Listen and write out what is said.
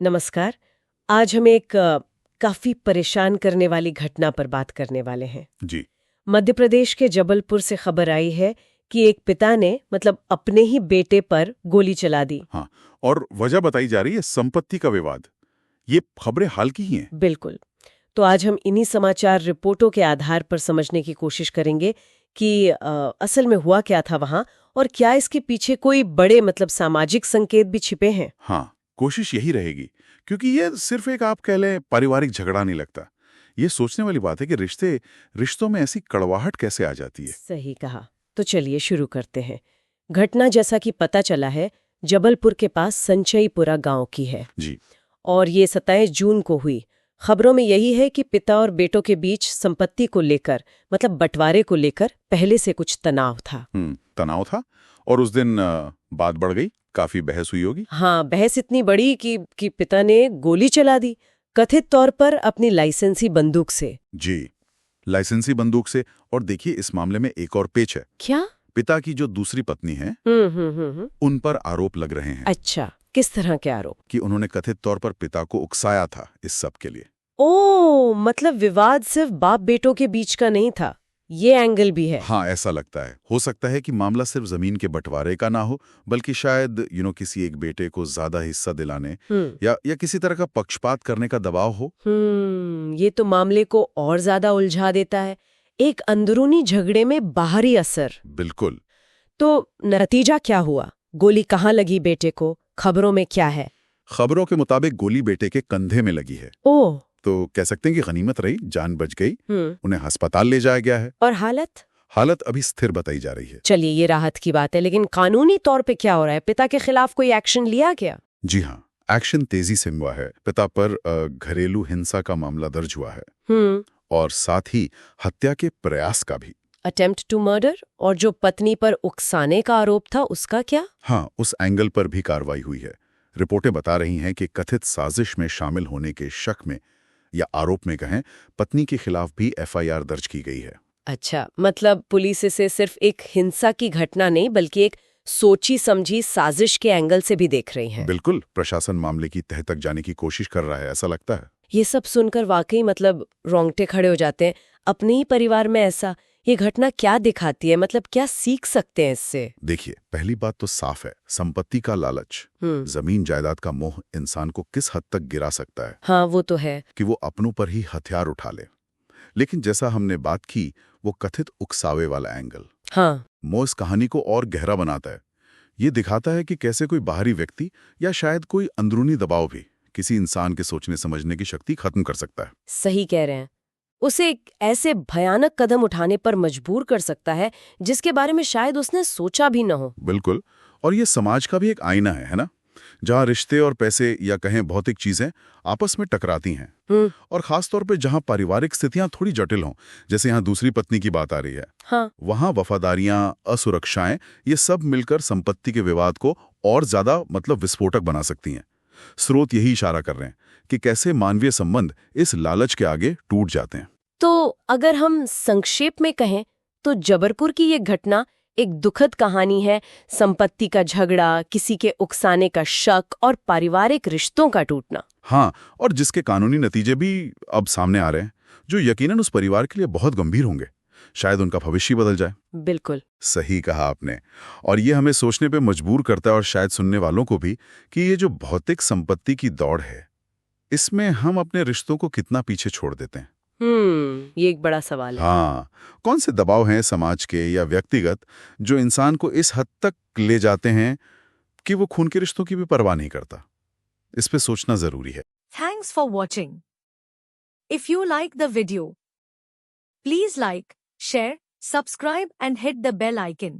नमस्कार। आज हम एक काफी परेशान करने वाली घटना पर बात करने वाले हैं। जी। मध्य प्रदेश के जबलपुर से खबर आई है कि एक पिता ने अपने ही बेटे पर गोली चला दी। हाँ, और वजह बताई जा रही है संपत्ति का विवाद। ये खबरें हाल की ही हैं। बिल्कुल। तो आज हम इन्हीं समाचार रिपोर्टों के आधार पर समझने की कोशिश करेंगे कि असल में हुआ क्या था वहां, और क्या इसके पीछे कोई बड़े सामाजिक संकेत भी छिपे हैं। हाँ, कोशिश यही रहेगी, क्योंकि ये सिर्फ एक आप कह लें पारिवारिक झगड़ा नहीं लगता। ये सोचने वाली बात है कि रिश्तों में ऐसी कड़वाहट कैसे आ जाती है। सही कहा। तो चलिए शुरू करते हैं। घटना जैसा कि पता चला है, जबलपुर के पास संचईपुरा गांव की है। जी। और ये 27 जून को हुई। खबरों में यही है कि पिता और बेटों के बीच संपत्ति को लेकर बंटवारे को लेकर पहले से कुछ तनाव था। तनाव था, और उस दिन बात बढ़ गई, काफी बहस हुई होगी। हाँ, बहस इतनी बड़ी कि पिता ने गोली चला दी, कथित तौर पर अपनी लाइसेंसी बंदूक से। जी, लाइसेंसी बंदूक से। और देखिए, इस मामले में एक और पेच है। क्या? पिता की जो दूसरी पत्नी है, उन पर आरोप लग रहे हैं। अच्छा, किस तरह के आरोप? कि उन्होंने कथित तौर पर पिता को उकसाया था इस सब के लिए। ओ, विवाद सिर्फ बाप बेटों के बीच का नहीं था, ये एंगल भी है। हाँ, ऐसा लगता है। हो सकता है कि मामला सिर्फ जमीन के बंटवारे का ना हो, बल्कि शायद किसी एक बेटे को ज्यादा हिस्सा दिलाने या किसी तरह का पक्षपात करने का दबाव हो। ये तो मामले को और ज्यादा उलझा देता है। एक अंदरूनी झगड़े में बाहरी असर। बिल्कुल। तो नतीजा क्या हुआ? गोली कहाँ लगी बेटे को? खबरों में क्या है? खबरों के मुताबिक गोली बेटे के कंधे में लगी है। ओह। तो कह सकते हैं कि गनीमत रही, जान बच गई। उन्हें अस्पताल ले जाया गया है। और हालत अभी स्थिर बताई जा रही है। चलिए, ये राहत की बात है, लेकिन कानूनी तौर पे क्या हो रहा है? पिता के खिलाफ कोई एक्शन लिया क्या? जी हाँ, एक्शन तेजी से हुआ है। पिता पर घरेलू हिंसा का मामला दर्ज हुआ है, और साथ ही हत्या के प्रयास का भी। Attempt to murder. और जो पत्नी पर उकसाने का आरोप था, उसका क्या? हाँ, उस एंगल पर भी कार्रवाई हुई है। रिपोर्टें बता रही हैं कि कथित साजिश में शामिल होने के शक में या आरोप में कहें, पत्नी के खिलाफ भी एफआईआर दर्ज की गई है। अच्छा, पुलिस इसे सिर्फ एक हिंसा की घटना नहीं, बल्कि एक सोची समझी साजिश के एंगल से भी देख रही है। बिल्कुल, प्रशासन मामले की तह तक जाने की कोशिश कर रहा है, ऐसा लगता है। ये सब सुनकर वाकई रोंगटे खड़े हो जाते हैं। अपने ही परिवार में ऐसा, ये घटना क्या दिखाती है? क्या सीख सकते हैं इससे? देखिए, पहली बात तो साफ है, संपत्ति का लालच, जमीन जायदाद का मोह इंसान को किस हद तक गिरा सकता है। हाँ, वो तो है कि वो अपनों पर ही हथियार उठा ले। लेकिन जैसा हमने बात की, वो कथित उकसावे वाला एंगल, हाँ, वो इस कहानी को और गहरा बनाता है। ये दिखाता है कि कैसे कोई बाहरी व्यक्ति या शायद कोई अंदरूनी दबाव भी किसी इंसान के सोचने समझने की शक्ति खत्म कर सकता है। सही कह रहे हैं। उसे एक ऐसे भयानक कदम उठाने पर मजबूर कर सकता है जिसके बारे में शायद उसने सोचा भी न हो। बिल्कुल। और ये समाज का भी एक आईना है ना, जहाँ रिश्ते और पैसे या कहें भौतिक चीजें आपस में टकराती हैं। और खासतौर पे जहाँ पारिवारिक स्थितियां थोड़ी जटिल हों, जैसे यहाँ दूसरी पत्नी की बात आ रही है। हाँ। वहाँ वफादारियां, असुरक्षाएं, ये सब मिलकर संपत्ति के विवाद को और ज्यादा विस्फोटक बना सकती हैं। स्रोत यही इशारा कर रहे हैं कि कैसे मानवीय संबंध इस लालच के आगे टूट जाते हैं। तो अगर हम संक्षेप में कहें तो जबलपुर की ये घटना एक दुखद कहानी है। संपत्ति का झगड़ा, किसी के उकसाने का शक और पारिवारिक रिश्तों का टूटना। हाँ, और जिसके कानूनी नतीजे भी अब सामने आ रहे हैं, जो यकीनन उस परिवार के लिए बहुत गंभीर होंगे। शायद उनका भविष्य बदल जाए। बिल्कुल सही कहा आपने। और ये हमें सोचने पे मजबूर करता है, और शायद सुनने वालों को भी, कि ये जो भौतिक संपत्ति की दौड़ है, इसमें हम अपने रिश्तों को कितना पीछे छोड़ देते हैं। ये एक बड़ा सवाल है। हाँ, कौन से दबाव हैं समाज के या व्यक्तिगत जो इंसान को इस हद तक ले जाते हैं कि वो खून के रिश्तों की भी परवाह नहीं करता। इस पे सोचना जरूरी है। Thanks for watching. If you like the video, please like, share, subscribe and hit the bell icon.